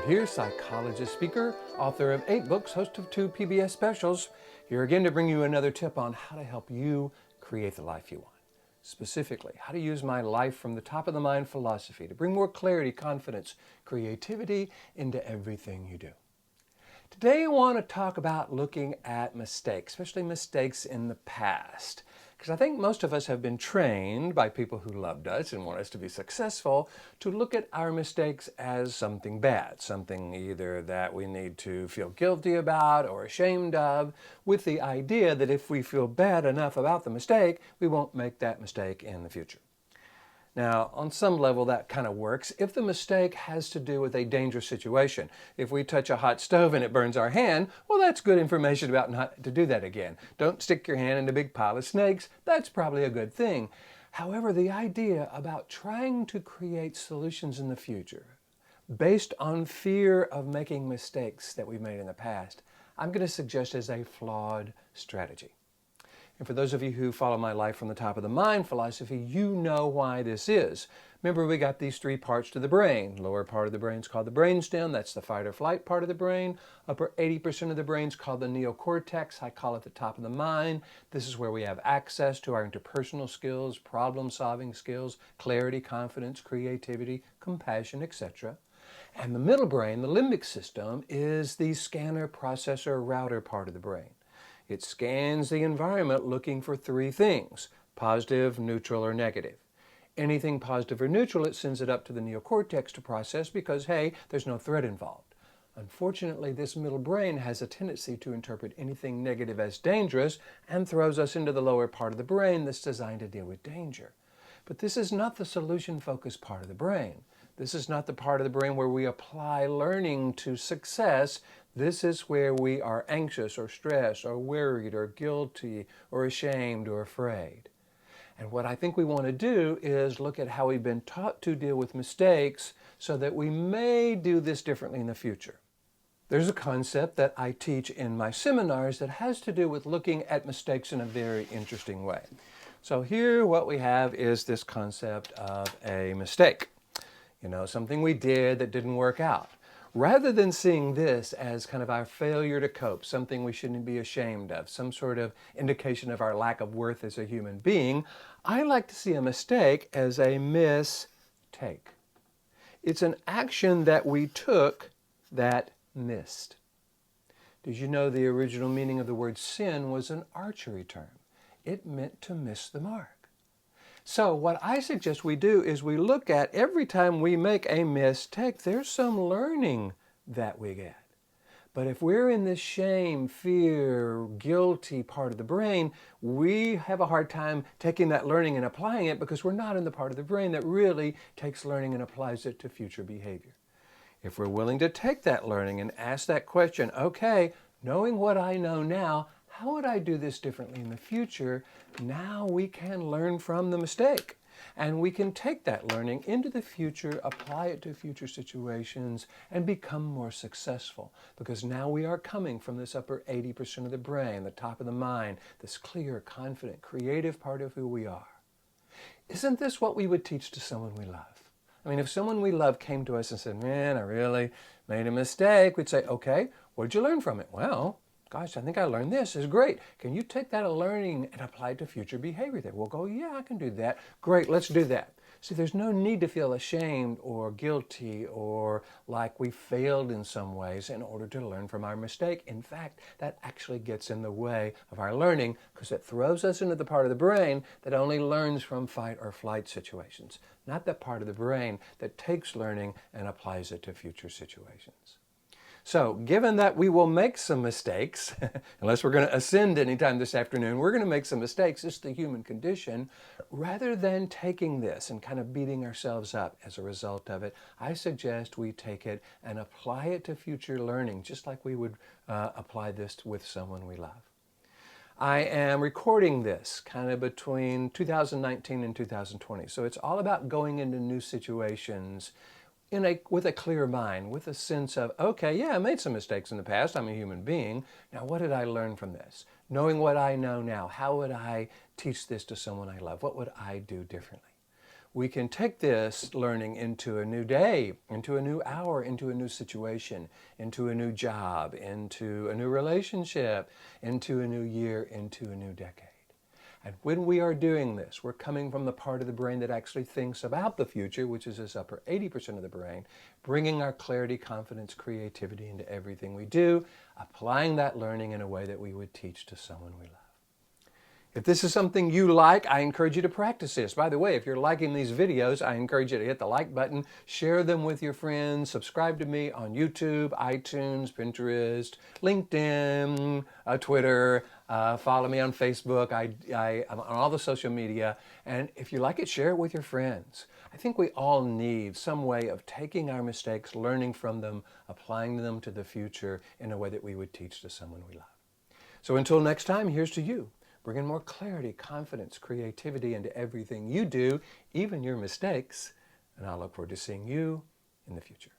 Crawford here, psychologist, speaker, author of 8 books, host of 2 PBS specials. Here again to bring you another tip on how to help you create the life you want. Specifically, how to use my life from the top of the mind philosophy to bring more clarity, confidence, creativity into everything you do. Today I want to talk about looking at mistakes, especially mistakes in the past. Because I think most of us have been trained by people who loved us and want us to be successful to look at our mistakes as something bad, something either that we need to feel guilty about or ashamed of, with the idea that if we feel bad enough about the mistake, we won't make that mistake in the future. Now, on some level, that kind of works if the mistake has to do with a dangerous situation. If we touch a hot stove and it burns our hand, well, that's good information about not to do that again. Don't stick your hand in a big pile of snakes. That's probably a good thing. However, the idea about trying to create solutions in the future based on fear of making mistakes that we've made in the past, I'm going to suggest is a flawed strategy. And for those of you who follow my life from the top of the mind philosophy, you know why this is. Remember, we got these 3 parts to the brain. Lower part of the brain is called the brainstem. That's the fight or flight part of the brain. Upper 80% of the brain is called the neocortex. I call it the top of the mind. This is where we have access to our interpersonal skills, problem-solving skills, clarity, confidence, creativity, compassion, etc. And the middle brain, the limbic system, is the scanner, processor, router part of the brain. It scans the environment looking for 3 things: positive, neutral, or negative. Anything positive or neutral, it sends it up to the neocortex to process because, hey, there's no threat involved. Unfortunately, this middle brain has a tendency to interpret anything negative as dangerous and throws us into the lower part of the brain that's designed to deal with danger. But this is not the solution-focused part of the brain. This is not the part of the brain where we apply learning to success. This is where we are anxious or stressed or worried or guilty or ashamed or afraid. And what I think we want to do is look at how we've been taught to deal with mistakes so that we may do this differently in the future. There's a concept that I teach in my seminars that has to do with looking at mistakes in a very interesting way. So here what we have is this concept of a mistake. You know, something we did that didn't work out. Rather than seeing this as kind of our failure to cope, something we shouldn't be ashamed of, some sort of indication of our lack of worth as a human being, I like to see a mistake as a mistake. It's an action that we took that missed. Did you know the original meaning of the word sin was an archery term? It meant to miss the mark. So what I suggest we do is we look at every time we make a mistake, there's some learning that we get. But if we're in this shame, fear, guilty part of the brain, we have a hard time taking that learning and applying it because we're not in the part of the brain that really takes learning and applies it to future behavior. If we're willing to take that learning and ask that question, okay, knowing what I know now, how would I do this differently in the future? Now we can learn from the mistake. And we can take that learning into the future, apply it to future situations, and become more successful. Because now we are coming from this upper 80% of the brain, the top of the mind, this clear, confident, creative part of who we are. Isn't this what we would teach to someone we love? I mean, if someone we love came to us and said, man, I really made a mistake, we'd say, okay, what did you learn from it? Well, gosh, I think I learned this. It's great. Can you take that learning and apply it to future behavior? Then we'll go, yeah, I can do that. Great, let's do that. See, there's no need to feel ashamed or guilty or like we failed in some ways in order to learn from our mistake. In fact, that actually gets in the way of our learning because it throws us into the part of the brain that only learns from fight or flight situations, not the part of the brain that takes learning and applies it to future situations. So, given that we will make some mistakes, unless we're going to ascend anytime this afternoon, we're going to make some mistakes. It's the human condition. Rather than taking this and kind of beating ourselves up as a result of it, I suggest we take it and apply it to future learning, just like we would apply this with someone we love. I am recording this kind of between 2019 and 2020. So it's all about going into new situations with a clear mind, with a sense of, okay, yeah, I made some mistakes in the past. I'm a human being. Now, what did I learn from this? Knowing what I know now, how would I teach this to someone I love? What would I do differently? we can take this learning into a new day, into a new hour, into a new situation, into a new job, into a new relationship, into a new year, into a new decade. And when we are doing this, we're coming from the part of the brain that actually thinks about the future, which is this upper 80% of the brain, bringing our clarity, confidence, creativity into everything we do, applying that learning in a way that we would teach to someone we love. If this is something you like, I encourage you to practice this. By the way, if you're liking these videos, I encourage you to hit the like button, share them with your friends, subscribe to me on YouTube, iTunes, Pinterest, LinkedIn, Twitter, follow me on Facebook, I'm on all the social media. And if you like it, share it with your friends. I think we all need some way of taking our mistakes, learning from them, applying them to the future in a way that we would teach to someone we love. So until next time, here's to you. Bring in more clarity, confidence, creativity into everything you do, even your mistakes. And I look forward to seeing you in the future.